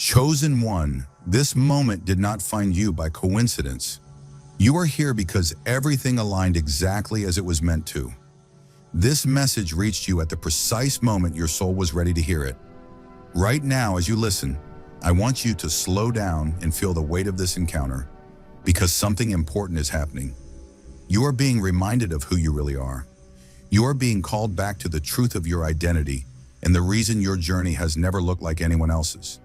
Chosen one, this moment did not find you by coincidence. You are here because everything aligned exactly as it was meant to. This message reached you at the precise moment your soul was ready to hear it. Right now, as you listen, I want you to slow down and feel the weight of this encounter, because something important is happening. You are being reminded of who you really are. You are being called back to the truth of your identity and the reason your journey has never looked like anyone else's.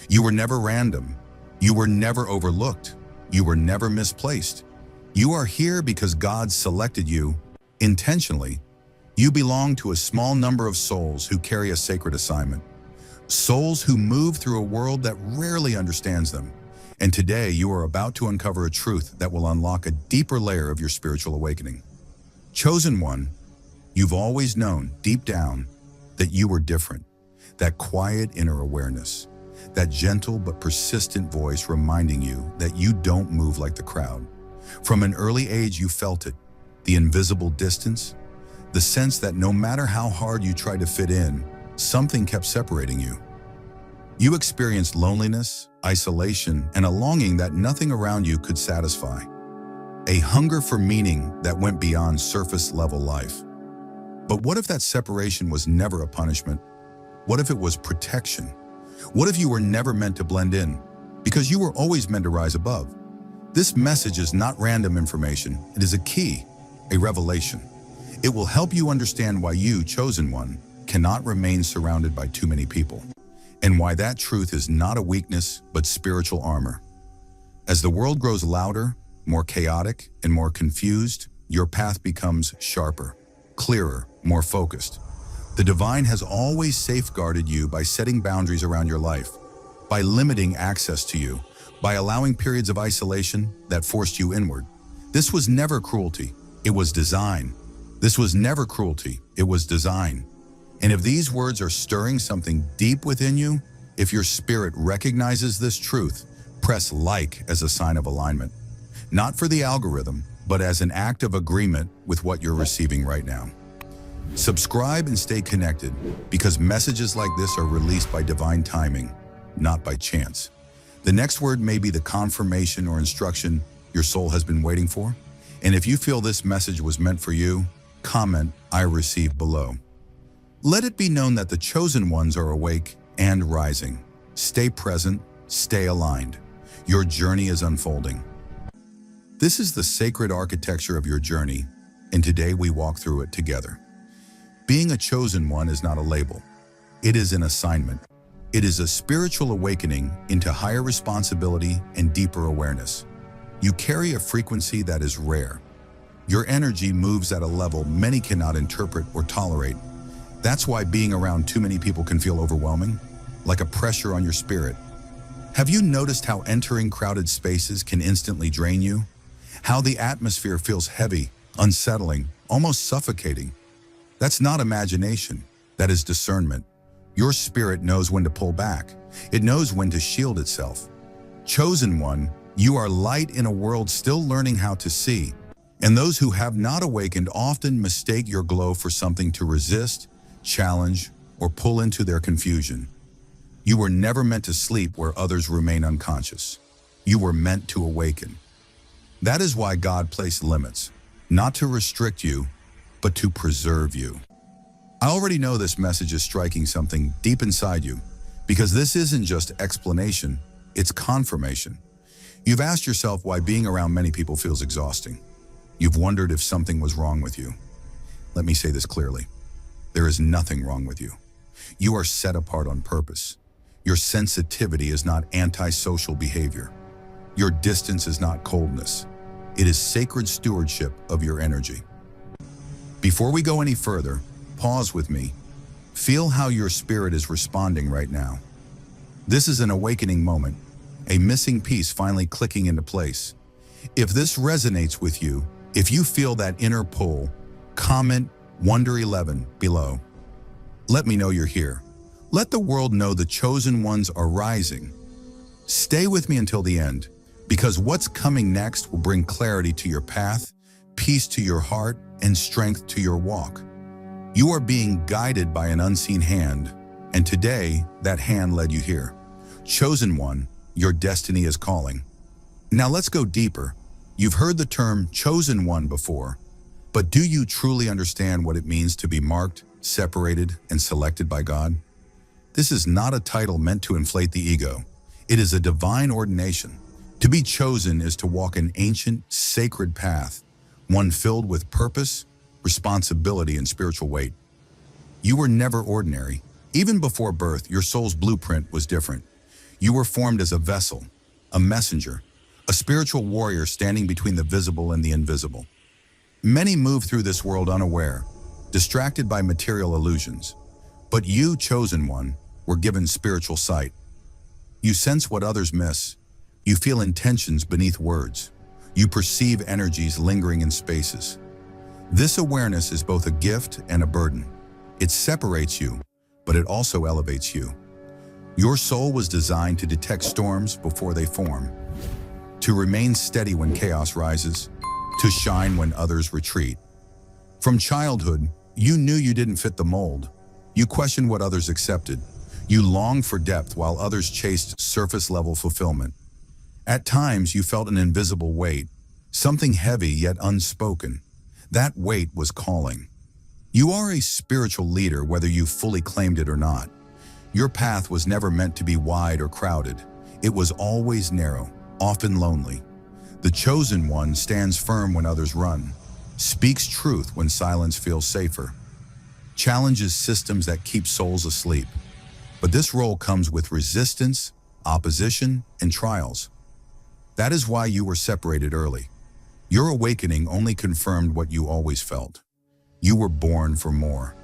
You were never random. You were never overlooked. You were never misplaced. You are here because God selected you intentionally. You belong to a small number of souls who carry a sacred assignment. Souls who move through a world that rarely understands them. And today you are about to uncover a truth that will unlock a deeper layer of your spiritual awakening. Chosen one, you've always known deep down that you were different. That quiet inner awareness, that gentle but persistent voice reminding you that you don't move like the crowd. From an early age you felt it, the invisible distance, the sense that no matter how hard you tried to fit in, something kept separating you. You experienced loneliness, isolation, and a longing that nothing around you could satisfy. A hunger for meaning that went beyond surface-level life. But what if that separation was never a punishment? What if it was protection? What if you were never meant to blend in, because you were always meant to rise above? This message is not random information. It is a key, a revelation. It will help you understand why you, chosen one, cannot remain surrounded by too many people, and why that truth is not a weakness, but spiritual armor. As the world grows louder, more chaotic, and more confused, your path becomes sharper, clearer, more focused. The divine has always safeguarded you by setting boundaries around your life, by limiting access to you, by allowing periods of isolation that forced you inward. This was never cruelty, it was design. This was never cruelty, it was design. And if these words are stirring something deep within you, if your spirit recognizes this truth, press like as a sign of alignment. Not for the algorithm, but as an act of agreement with what you're receiving right now. Subscribe and stay connected, because messages like this are released by divine timing, not by chance. The next word may be the confirmation or instruction your soul has been waiting for. And if you feel this message was meant for you, comment, "I receive" below. Let it be known that the chosen ones are awake and rising. Stay present, stay aligned. Your journey is unfolding. This is the sacred architecture of your journey, and today we walk through it together. Being a chosen one is not a label. It is an assignment. It is a spiritual awakening into higher responsibility and deeper awareness. You carry a frequency that is rare. Your energy moves at a level many cannot interpret or tolerate. That's why being around too many people can feel overwhelming, like a pressure on your spirit. Have you noticed how entering crowded spaces can instantly drain you? How the atmosphere feels heavy, unsettling, almost suffocating? That's not imagination, that is discernment. Your spirit knows when to pull back. It knows when to shield itself. Chosen one, you are light in a world still learning how to see. And those who have not awakened often mistake your glow for something to resist, challenge, or pull into their confusion. You were never meant to sleep where others remain unconscious. You were meant to awaken. That is why God placed limits, not to restrict you, but to preserve you. I already know this message is striking something deep inside you, because this isn't just explanation, it's confirmation. You've asked yourself why being around many people feels exhausting. You've wondered if something was wrong with you. Let me say this clearly. There is nothing wrong with you. You are set apart on purpose. Your sensitivity is not antisocial behavior. Your distance is not coldness. It is sacred stewardship of your energy. Before we go any further, pause with me. Feel how your spirit is responding right now. This is an awakening moment, a missing piece finally clicking into place. If this resonates with you, if you feel that inner pull, comment Wonder 11 below. Let me know you're here. Let the world know the chosen ones are rising. Stay with me until the end, because what's coming next will bring clarity to your path, peace to your heart, and strength to your walk. You are being guided by an unseen hand, and today that hand led you here. Chosen one, your destiny is calling. Now let's go deeper. You've heard the term chosen one before, but do you truly understand what it means to be marked, separated, and selected by God? This is not a title meant to inflate the ego. It is a divine ordination. To be chosen is to walk an ancient, sacred path, one filled with purpose, responsibility, and spiritual weight. You were never ordinary. Even before birth, your soul's blueprint was different. You were formed as a vessel, a messenger, a spiritual warrior standing between the visible and the invisible. Many move through this world unaware, distracted by material illusions. But you, chosen one, were given spiritual sight. You sense what others miss. You feel intentions beneath words. You perceive energies lingering in spaces. This awareness is both a gift and a burden. It separates you, but it also elevates you. Your soul was designed to detect storms before they form, to remain steady when chaos rises, to shine when others retreat. From childhood, you knew you didn't fit the mold. You questioned what others accepted. You longed for depth while others chased surface-level fulfillment. At times, you felt an invisible weight, something heavy yet unspoken. That weight was calling. You are a spiritual leader whether you fully claimed it or not. Your path was never meant to be wide or crowded. It was always narrow, often lonely. The chosen one stands firm when others run, speaks truth when silence feels safer, challenges systems that keep souls asleep. But this role comes with resistance, opposition, and trials. That is why you were separated early. Your awakening only confirmed what you always felt. You were born for more.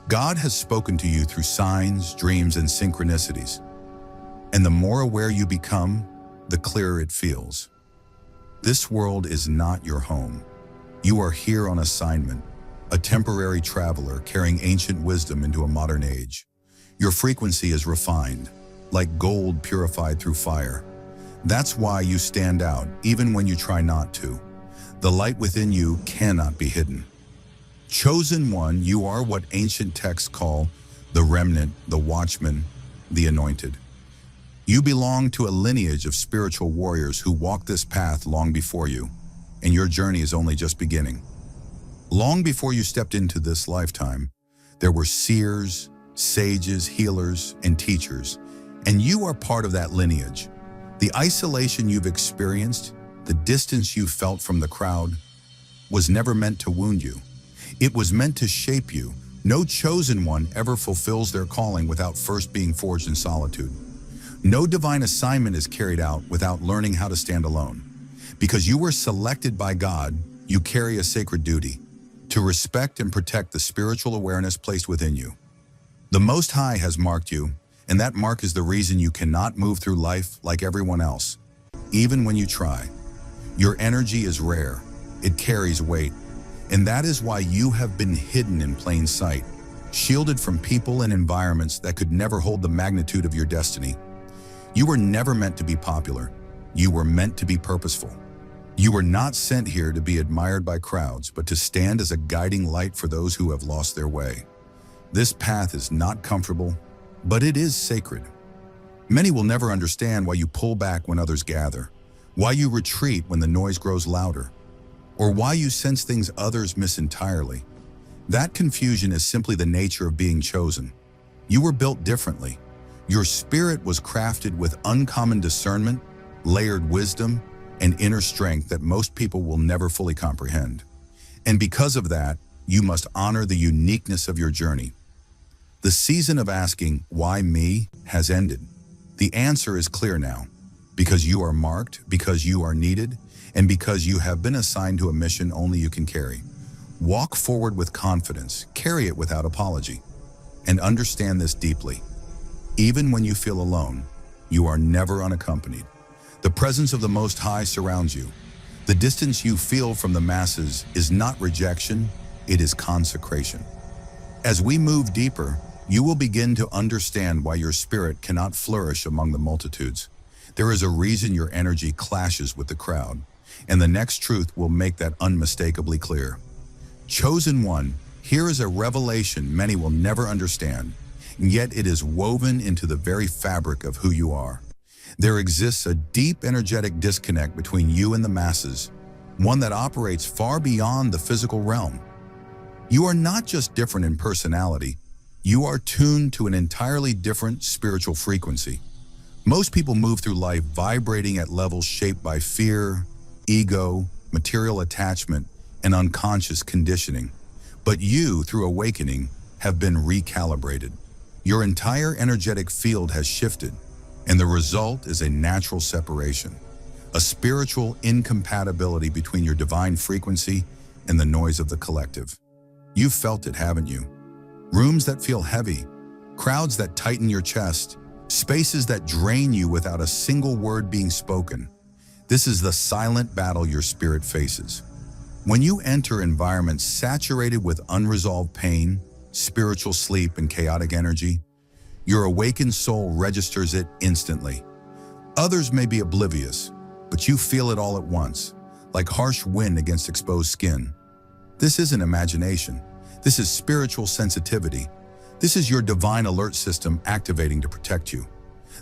God has spoken to you through signs, dreams, and synchronicities. And the more aware you become, the clearer it feels. This world is not your home. You are here on assignment, a temporary traveler carrying ancient wisdom into a modern age. Your frequency is refined, like gold purified through fire. That's why you stand out, even when you try not to. The light within you cannot be hidden. Chosen one, you are what ancient texts call the remnant, the watchman, the anointed. You belong to a lineage of spiritual warriors who walked this path long before you, and your journey is only just beginning. Long before you stepped into this lifetime, there were seers, sages, healers, and teachers, and you are part of that lineage. The isolation you've experienced, the distance you felt from the crowd, was never meant to wound you. It was meant to shape you. No chosen one ever fulfills their calling without first being forged in solitude. No divine assignment is carried out without learning how to stand alone. Because you were selected by God, you carry a sacred duty to respect and protect the spiritual awareness placed within you. The Most High has marked you, and that mark is the reason you cannot move through life like everyone else, even when you try. Your energy is rare, it carries weight, and that is why you have been hidden in plain sight, shielded from people and environments that could never hold the magnitude of your destiny. You were never meant to be popular. You were meant to be purposeful. You were not sent here to be admired by crowds, but to stand as a guiding light for those who have lost their way. This path is not comfortable, but it is sacred. Many will never understand why you pull back when others gather, why you retreat when the noise grows louder, or why you sense things others miss entirely. That confusion is simply the nature of being chosen. You were built differently. Your spirit was crafted with uncommon discernment, layered wisdom, and inner strength that most people will never fully comprehend. And because of that, you must honor the uniqueness of your journey. The season of asking, "Why me?" has ended. The answer is clear now. Because you are marked, because you are needed, and because you have been assigned to a mission only you can carry. Walk forward with confidence, carry it without apology, and understand this deeply. Even when you feel alone, you are never unaccompanied. The presence of the Most High surrounds you. The distance you feel from the masses is not rejection, it is consecration. As we move deeper, you will begin to understand why your spirit cannot flourish among the multitudes. There is a reason your energy clashes with the crowd, and the next truth will make that unmistakably clear. Chosen one, here is a revelation many will never understand, and yet it is woven into the very fabric of who you are. There exists a deep energetic disconnect between you and the masses, one that operates far beyond the physical realm. You are not just different in personality, you are tuned to an entirely different spiritual frequency. Most people move through life vibrating at levels shaped by fear, ego, material attachment, and unconscious conditioning. But you, through awakening, have been recalibrated. Your entire energetic field has shifted, and the result is a natural separation, a spiritual incompatibility between your divine frequency and the noise of the collective. You've felt it, haven't you? Rooms that feel heavy, crowds that tighten your chest, spaces that drain you without a single word being spoken. This is the silent battle your spirit faces. When you enter environments saturated with unresolved pain, spiritual sleep, and chaotic energy, your awakened soul registers it instantly. Others may be oblivious, but you feel it all at once, like harsh wind against exposed skin. This isn't imagination. This is spiritual sensitivity. This is your divine alert system activating to protect you.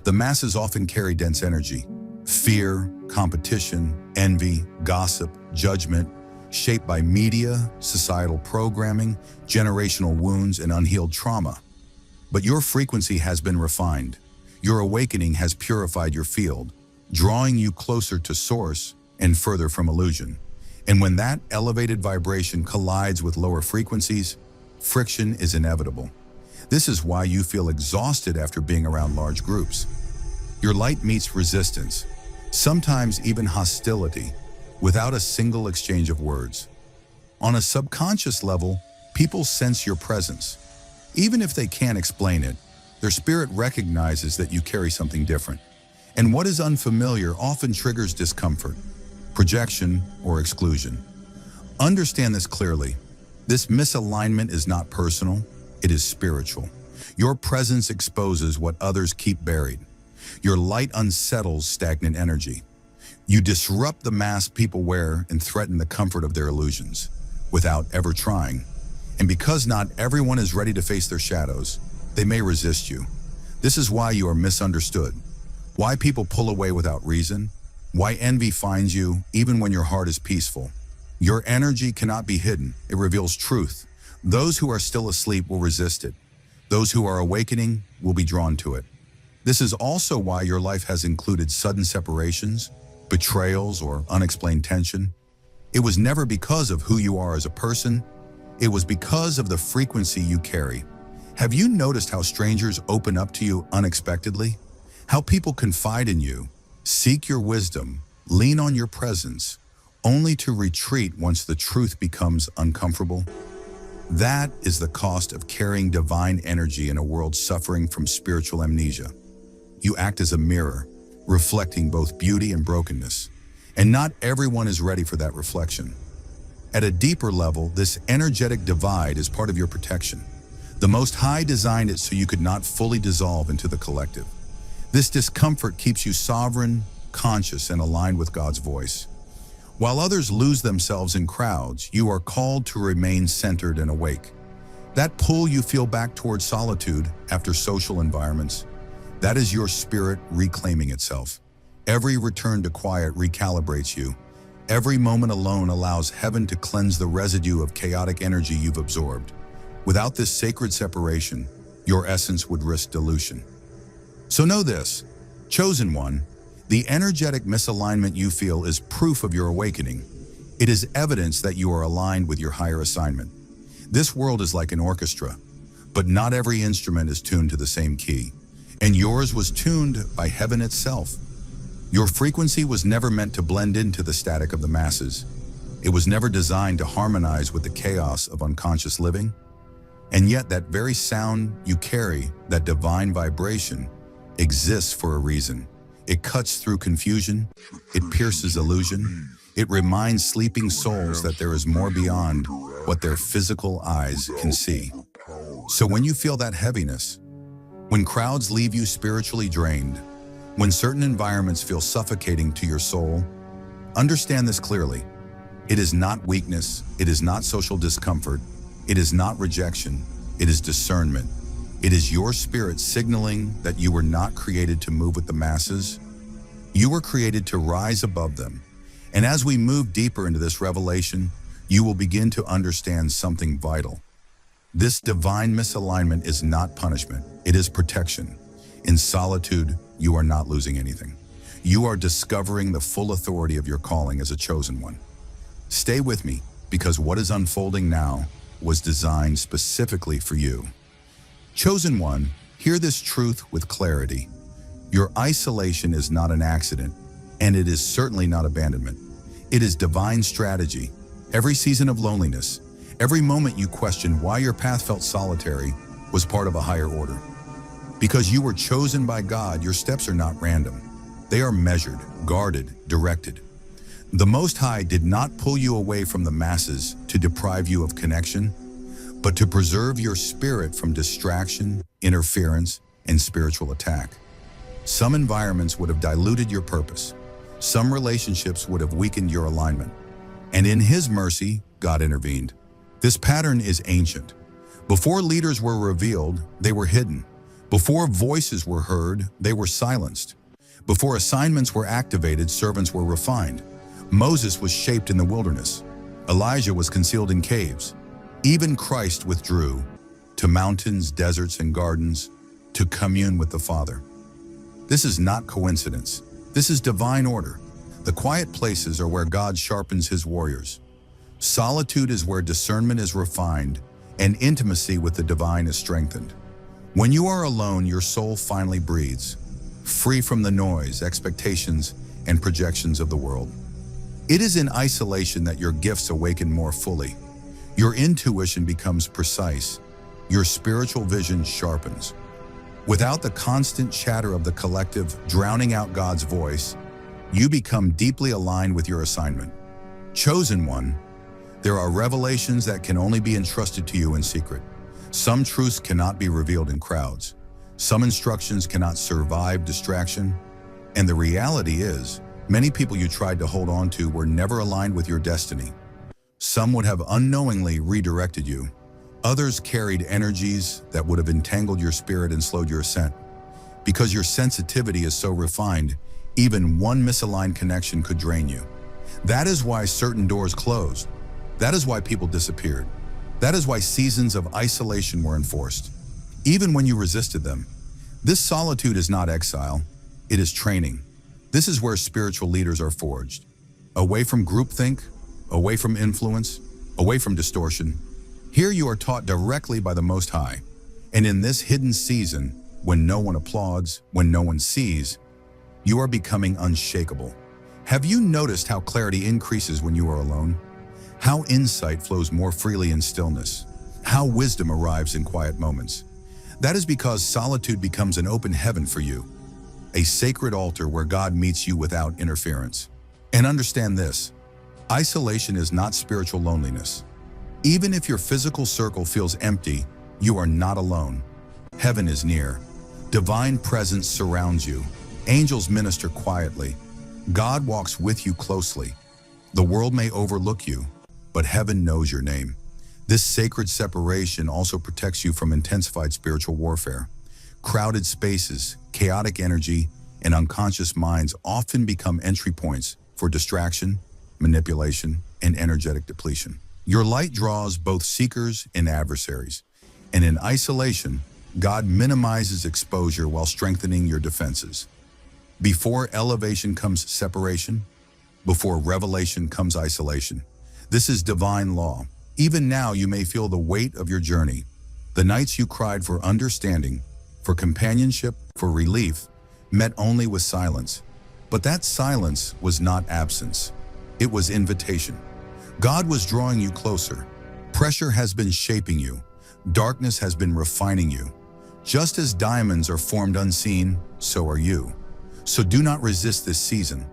The masses often carry dense energy, fear, competition, envy, gossip, judgment, shaped by media, societal programming, generational wounds, and unhealed trauma. But your frequency has been refined. Your awakening has purified your field, drawing you closer to source and further from illusion. And when that elevated vibration collides with lower frequencies, friction is inevitable. This is why you feel exhausted after being around large groups. Your light meets resistance, sometimes even hostility, without a single exchange of words. On a subconscious level, people sense your presence. Even if they can't explain it, their spirit recognizes that you carry something different. And what is unfamiliar often triggers discomfort, projection, or exclusion. Understand this clearly. This misalignment is not personal, it is spiritual. Your presence exposes what others keep buried. Your light unsettles stagnant energy. You disrupt the mask people wear and threaten the comfort of their illusions, without ever trying. And because not everyone is ready to face their shadows, they may resist you. This is why you are misunderstood, why people pull away without reason, why envy finds you even when your heart is peaceful. Your energy cannot be hidden, it reveals truth. Those who are still asleep will resist it. Those who are awakening will be drawn to it. This is also why your life has included sudden separations, betrayals, or unexplained tension. It was never because of who you are as a person, it was because of the frequency you carry. Have you noticed how strangers open up to you unexpectedly? How people confide in you, seek your wisdom, lean on your presence, only to retreat once the truth becomes uncomfortable? That is the cost of carrying divine energy in a world suffering from spiritual amnesia. You act as a mirror, reflecting both beauty and brokenness. And not everyone is ready for that reflection. At a deeper level, this energetic divide is part of your protection. The Most High designed it so you could not fully dissolve into the collective. This discomfort keeps you sovereign, conscious, and aligned with God's voice. While others lose themselves in crowds, you are called to remain centered and awake. That pull you feel back towards solitude after social environments, that is your spirit reclaiming itself. Every return to quiet recalibrates you. Every moment alone allows heaven to cleanse the residue of chaotic energy you've absorbed. Without this sacred separation, your essence would risk dilution. So know this, chosen one, the energetic misalignment you feel is proof of your awakening. It is evidence that you are aligned with your higher assignment. This world is like an orchestra, but not every instrument is tuned to the same key. And yours was tuned by heaven itself. Your frequency was never meant to blend into the static of the masses. It was never designed to harmonize with the chaos of unconscious living. And yet that very sound you carry, that divine vibration, exists for a reason. It cuts through confusion, it pierces illusion, it reminds sleeping souls that there is more beyond what their physical eyes can see. So when you feel that heaviness, when crowds leave you spiritually drained, when certain environments feel suffocating to your soul, understand this clearly. It is not weakness, it is not social discomfort, it is not rejection, it is discernment. It is your spirit signaling that you were not created to move with the masses, You were created to rise above them. And as we move deeper into this revelation, you will begin to understand something vital. This divine misalignment is not punishment, it is protection. In solitude, you are not losing anything. You are discovering the full authority of your calling as a chosen one. Stay with me, because what is unfolding now was designed specifically for you. Chosen one, hear this truth with clarity. Your isolation is not an accident, and it is certainly not abandonment. It is divine strategy. Every season of loneliness, every moment you questioned why your path felt solitary, was part of a higher order. Because you were chosen by God, your steps are not random. They are measured, guarded, directed. The Most High did not pull you away from the masses to deprive you of connection, but to preserve your spirit from distraction, interference, and spiritual attack. Some environments would have diluted your purpose. Some relationships would have weakened your alignment. And in His mercy, God intervened. This pattern is ancient. Before leaders were revealed, they were hidden. Before voices were heard, they were silenced. Before assignments were activated, servants were refined. Moses was shaped in the wilderness. Elijah was concealed in caves. Even Christ withdrew to mountains, deserts, and gardens to commune with the Father. This is not coincidence. This is divine order. The quiet places are where God sharpens His warriors. Solitude is where discernment is refined and intimacy with the divine is strengthened. When you are alone, your soul finally breathes, free from the noise, expectations, and projections of the world. It is in isolation that your gifts awaken more fully. Your intuition becomes precise. Your spiritual vision sharpens. Without the constant chatter of the collective drowning out God's voice, you become deeply aligned with your assignment. Chosen one, there are revelations that can only be entrusted to you in secret. Some truths cannot be revealed in crowds. Some instructions cannot survive distraction. And the reality is, many people you tried to hold on to were never aligned with your destiny. Some would have unknowingly redirected you. Others carried energies that would have entangled your spirit and slowed your ascent. Because your sensitivity is so refined, even one misaligned connection could drain you. That is why certain doors closed. That is why people disappeared. That is why seasons of isolation were enforced, even when you resisted them. This solitude is not exile, it is training. This is where spiritual leaders are forged. Away from groupthink, away from influence, away from distortion. Here you are taught directly by the Most High. And in this hidden season, when no one applauds, when no one sees, you are becoming unshakable. Have you noticed how clarity increases when you are alone? How insight flows more freely in stillness? How wisdom arrives in quiet moments? That is because solitude becomes an open heaven for you, a sacred altar where God meets you without interference. And understand this, isolation is not spiritual loneliness. Even if your physical circle feels empty, you are not alone. Heaven is near. Divine presence surrounds you. Angels minister quietly. God walks with you closely. The world may overlook you, but heaven knows your name. This sacred separation also protects you from intensified spiritual warfare. Crowded spaces, chaotic energy, and unconscious minds often become entry points for distraction, manipulation, and energetic depletion. Your light draws both seekers and adversaries. And in isolation, God minimizes exposure while strengthening your defenses. Before elevation comes separation. Before revelation comes isolation. This is divine law. Even now you may feel the weight of your journey. The nights you cried for understanding, for companionship, for relief, met only with silence. But that silence was not absence. It was invitation. God was drawing you closer. Pressure has been shaping you. Darkness has been refining you. Just as diamonds are formed unseen, so are you. So do not resist this season.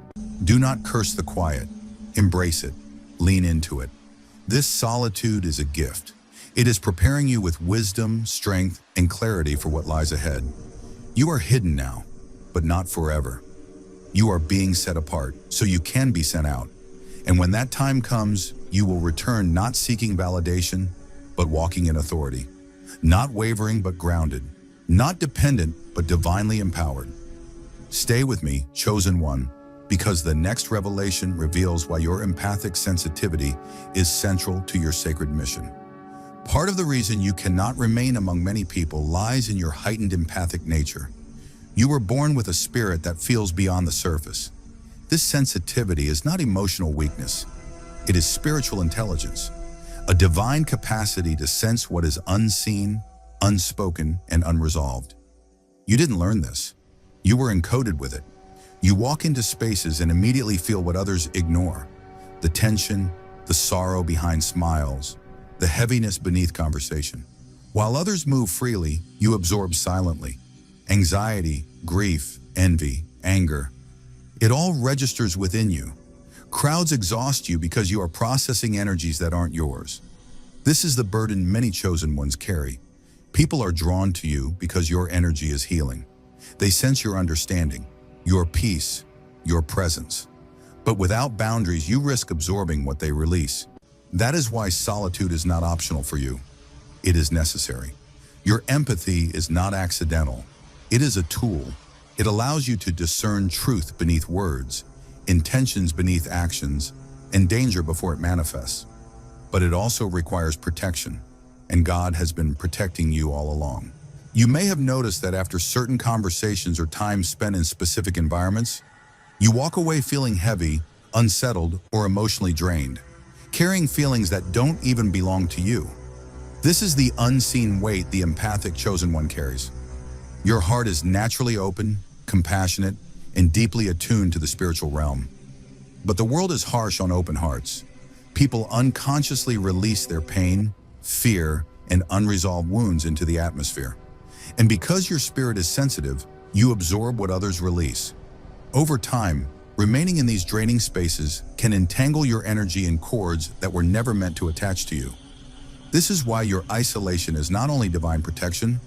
Do not curse the quiet. Embrace it. Lean into it. This solitude is a gift. It is preparing you with wisdom, strength, and clarity for what lies ahead. You are hidden now, but not forever. You are being set apart, so you can be sent out. And when that time comes, you will return not seeking validation, but walking in authority. Not wavering, but grounded. Not dependent, but divinely empowered. Stay with me, chosen one, because the next revelation reveals why your empathic sensitivity is central to your sacred mission. Part of the reason you cannot remain among many people lies in your heightened empathic nature. You were born with a spirit that feels beyond the surface. This sensitivity is not emotional weakness. It is spiritual intelligence, a divine capacity to sense what is unseen, unspoken, and unresolved. You didn't learn this. You were encoded with it. You walk into spaces and immediately feel what others ignore: the tension, the sorrow behind smiles, the heaviness beneath conversation. While others move freely, you absorb silently. Anxiety, grief, envy, anger. It all registers within you. Crowds exhaust you because you are processing energies that aren't yours. This is the burden many chosen ones carry. People are drawn to you because your energy is healing. They sense your understanding, your peace, your presence. But without boundaries, you risk absorbing what they release. That is why solitude is not optional for you. It is necessary. Your empathy is not accidental. It is a tool. It allows you to discern truth beneath words, intentions beneath actions, and danger before it manifests. But it also requires protection, and God has been protecting you all along. You may have noticed that after certain conversations or time spent in specific environments, you walk away feeling heavy, unsettled, or emotionally drained, carrying feelings that don't even belong to you. This is the unseen weight the empathic chosen one carries. Your heart is naturally open, compassionate, and deeply attuned to the spiritual realm. But the world is harsh on open hearts. People unconsciously release their pain, fear, and unresolved wounds into the atmosphere. And because your spirit is sensitive, you absorb what others release. Over time, remaining in these draining spaces can entangle your energy in cords that were never meant to attach to you. This is why your isolation is not only divine protection,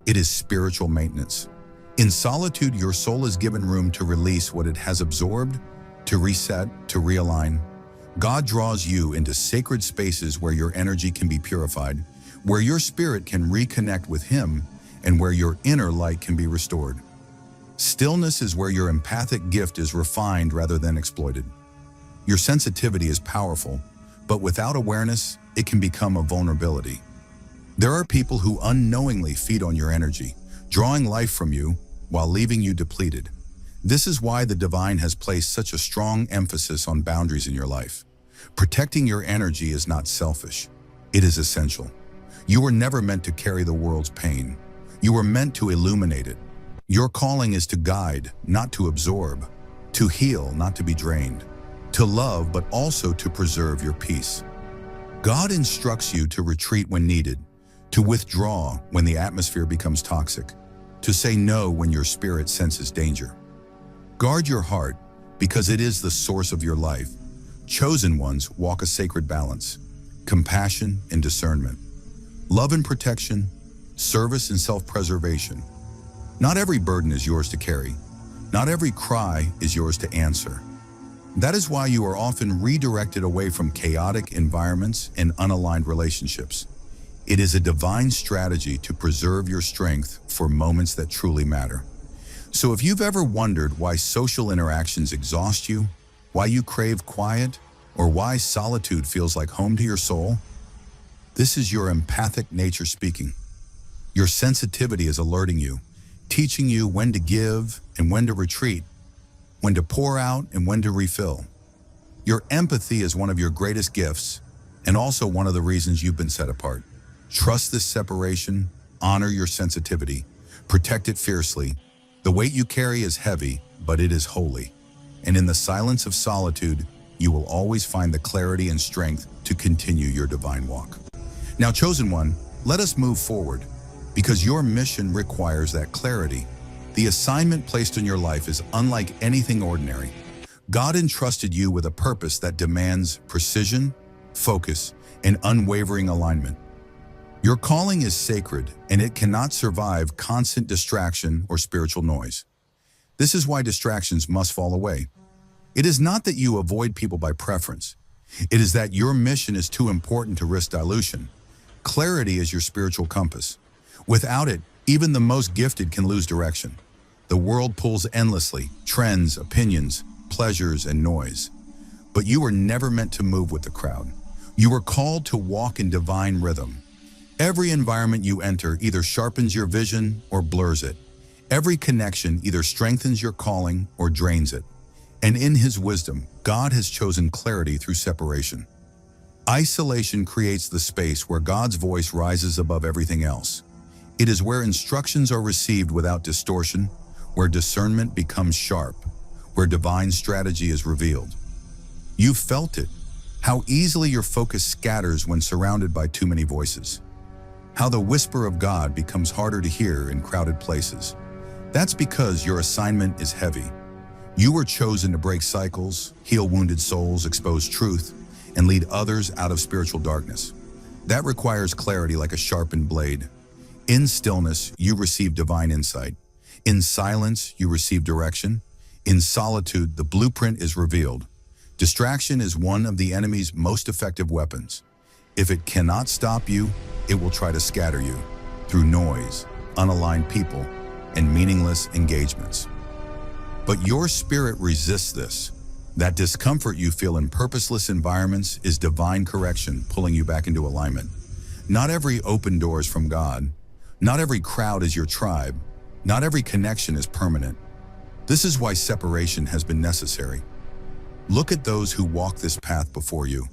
it is spiritual maintenance. In solitude, your soul is given room to release what it has absorbed, to reset, to realign. God draws you into sacred spaces where your energy can be purified, where your spirit can reconnect with Him, and where your inner light can be restored. Stillness is where your empathic gift is refined rather than exploited. Your sensitivity is powerful, but without awareness, it can become a vulnerability. There are people who unknowingly feed on your energy, drawing life from you while leaving you depleted. This is why the divine has placed such a strong emphasis on boundaries in your life. Protecting your energy is not selfish. It is essential. You were never meant to carry the world's pain. You were meant to illuminate it. Your calling is to guide, not to absorb, to heal, not to be drained, to love, but also to preserve your peace. God instructs you to retreat when needed, to withdraw when the atmosphere becomes toxic, to say no when your spirit senses danger. Guard your heart, because it is the source of your life. Chosen ones walk a sacred balance, compassion and discernment, love and protection, service and self-preservation. Not every burden is yours to carry. Not every cry is yours to answer. That is why you are often redirected away from chaotic environments and unaligned relationships. It is a divine strategy to preserve your strength for moments that truly matter. So if you've ever wondered why social interactions exhaust you, why you crave quiet, or why solitude feels like home to your soul, this is your empathic nature speaking. Your sensitivity is alerting you, teaching you when to give and when to retreat, when to pour out and when to refill. Your empathy is one of your greatest gifts, and also one of the reasons you've been set apart. Trust this separation, honor your sensitivity, protect it fiercely. The weight you carry is heavy, but it is holy. And in the silence of solitude, you will always find the clarity and strength to continue your divine walk. Now, chosen one, let us move forward, because your mission requires that clarity. The assignment placed in your life is unlike anything ordinary. God entrusted you with a purpose that demands precision, focus, and unwavering alignment. Your calling is sacred, and it cannot survive constant distraction or spiritual noise. This is why distractions must fall away. It is not that you avoid people by preference. It is that your mission is too important to risk dilution. Clarity is your spiritual compass. Without it, even the most gifted can lose direction. The world pulls endlessly, trends, opinions, pleasures, and noise. But you were never meant to move with the crowd. You were called to walk in divine rhythm. Every environment you enter either sharpens your vision or blurs it. Every connection either strengthens your calling or drains it. And in His wisdom, God has chosen clarity through separation. Isolation creates the space where God's voice rises above everything else. It is where instructions are received without distortion, where discernment becomes sharp, where divine strategy is revealed. You've felt it, how easily your focus scatters when surrounded by too many voices. How the whisper of God becomes harder to hear in crowded places. That's because your assignment is heavy. You were chosen to break cycles, heal wounded souls, expose truth, and lead others out of spiritual darkness. That requires clarity like a sharpened blade. In stillness, you receive divine insight. In silence, you receive direction. In solitude, the blueprint is revealed. Distraction is one of the enemy's most effective weapons. If it cannot stop you, it will try to scatter you through noise, unaligned people, and meaningless engagements. But your spirit resists this. That discomfort you feel in purposeless environments is divine correction pulling you back into alignment. Not every open door is from God. Not every crowd is your tribe. Not every connection is permanent. This is why separation has been necessary. Look at those who walked this path before you.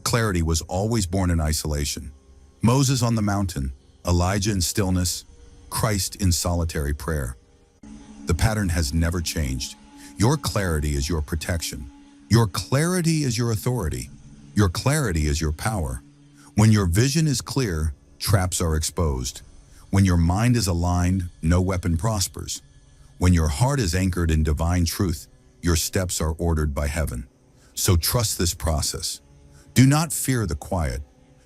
Clarity was always born in isolation. Moses on the mountain, Elijah in stillness, Christ in solitary prayer. The pattern has never changed. Your clarity is your protection. Your clarity is your authority. Your clarity is your power. When your vision is clear, traps are exposed. When your mind is aligned, no weapon prospers. When your heart is anchored in divine truth, your steps are ordered by heaven. So trust this process. Do not fear the quiet.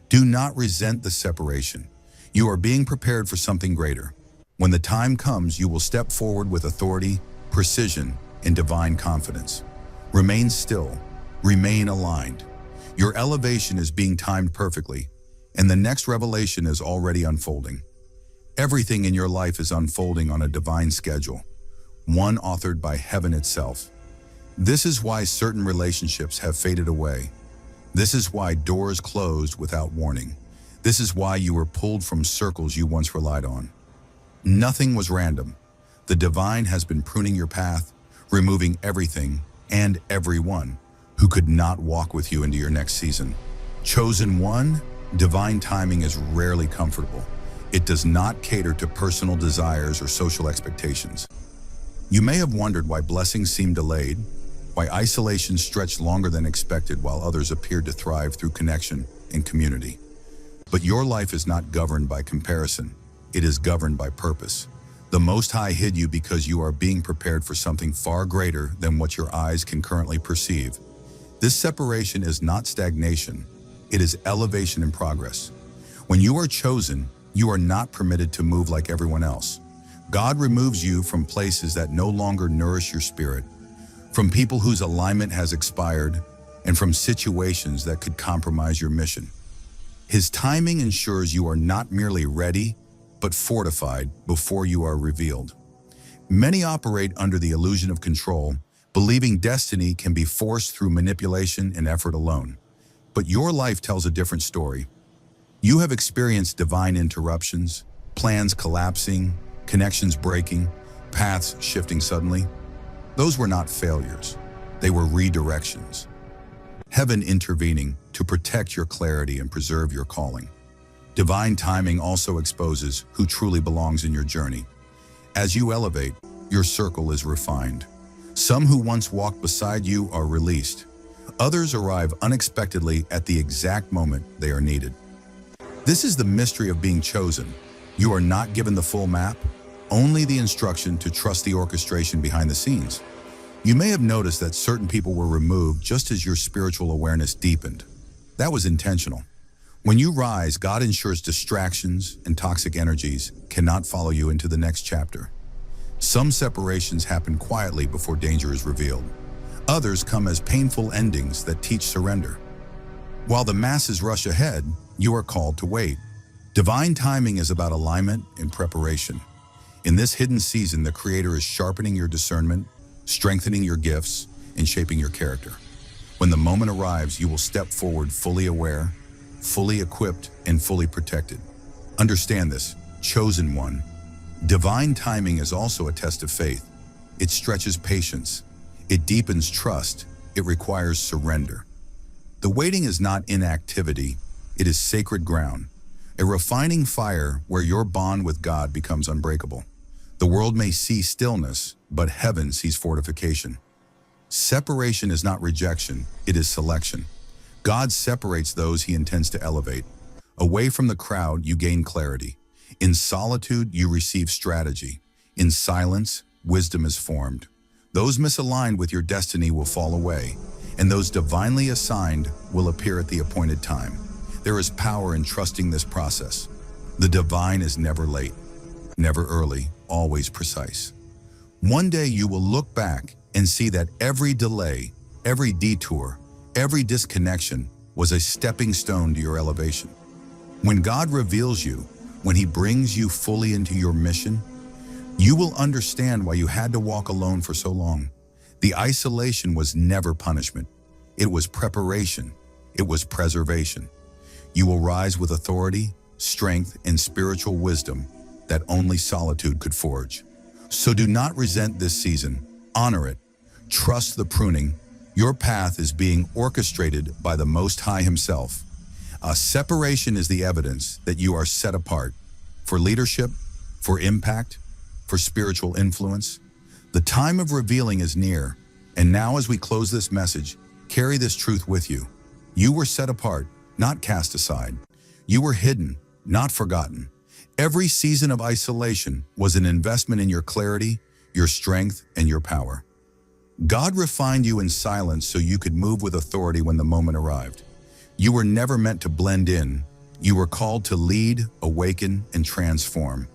Do not resent the separation. You are being prepared for something greater. When the time comes, you will step forward with authority, precision, and divine confidence. Remain still. Remain aligned. Your elevation is being timed perfectly, and the next revelation is already unfolding. Everything in your life is unfolding on a divine schedule, one authored by heaven itself. This is why certain relationships have faded away. This is why doors closed without warning. This is why you were pulled from circles you once relied on. Nothing was random. The divine has been pruning your path, removing everything and everyone who could not walk with you into your next season. Chosen one, divine timing is rarely comfortable. It does not cater to personal desires or social expectations. You may have wondered why blessings seem delayed, why isolation stretched longer than expected while others appeared to thrive through connection and community. But your life is not governed by comparison. It is governed by purpose. The Most High hid you because you are being prepared for something far greater than what your eyes can currently perceive. This separation is not stagnation. It is elevation in progress. When you are chosen, you are not permitted to move like everyone else. God removes you from places that no longer nourish your spirit, from people whose alignment has expired, and from situations that could compromise your mission. His timing ensures you are not merely ready, but fortified before you are revealed. Many operate under the illusion of control, believing destiny can be forced through manipulation and effort alone. But your life tells a different story. You have experienced divine interruptions, plans collapsing, connections breaking, paths shifting suddenly. Those were not failures. They were redirections. Heaven intervening to protect your clarity and preserve your calling. Divine timing also exposes who truly belongs in your journey. As you elevate, your circle is refined. Some who once walked beside you are released. Others arrive unexpectedly at the exact moment they are needed. This is the mystery of being chosen. You are not given the full map, only the instruction to trust the orchestration behind the scenes. You may have noticed that certain people were removed just as your spiritual awareness deepened. That was intentional. When you rise, God ensures distractions and toxic energies cannot follow you into the next chapter. Some separations happen quietly before danger is revealed. Others come as painful endings that teach surrender. While the masses rush ahead, you are called to wait. Divine timing is about alignment and preparation. In this hidden season, the Creator is sharpening your discernment, strengthening your gifts, and shaping your character. When the moment arrives, you will step forward fully aware, fully equipped, and fully protected. Understand this, chosen one. Divine timing is also a test of faith. It stretches patience. It deepens trust. It requires surrender. The waiting is not inactivity. It is sacred ground, a refining fire where your bond with God becomes unbreakable. The world may see stillness, but heaven sees fortification. Separation is not rejection, it is selection. God separates those he intends to elevate. Away from the crowd, you gain clarity. In solitude, you receive strategy. In silence, wisdom is formed. Those misaligned with your destiny will fall away, and those divinely assigned will appear at the appointed time. There is power in trusting this process. The divine is never late, never early, always precise. One day you will look back and see that every delay, every detour, every disconnection was a stepping stone to your elevation. When God reveals you, when he brings you fully into your mission, you will understand why you had to walk alone for so long. The isolation was never punishment. It was preparation. It was preservation. You will rise with authority, strength, and spiritual wisdom that only solitude could forge. So do not resent this season. Honor it. Trust the pruning. Your path is being orchestrated by the Most High himself. A separation is the evidence that you are set apart for leadership, for impact, for spiritual influence. The time of revealing is near, and now as we close this message, carry this truth with you. You were set apart, not cast aside. You were hidden, not forgotten. Every season of isolation was an investment in your clarity, your strength, and your power. God refined you in silence so you could move with authority when the moment arrived. You were never meant to blend in. You were called to lead, awaken, and transform.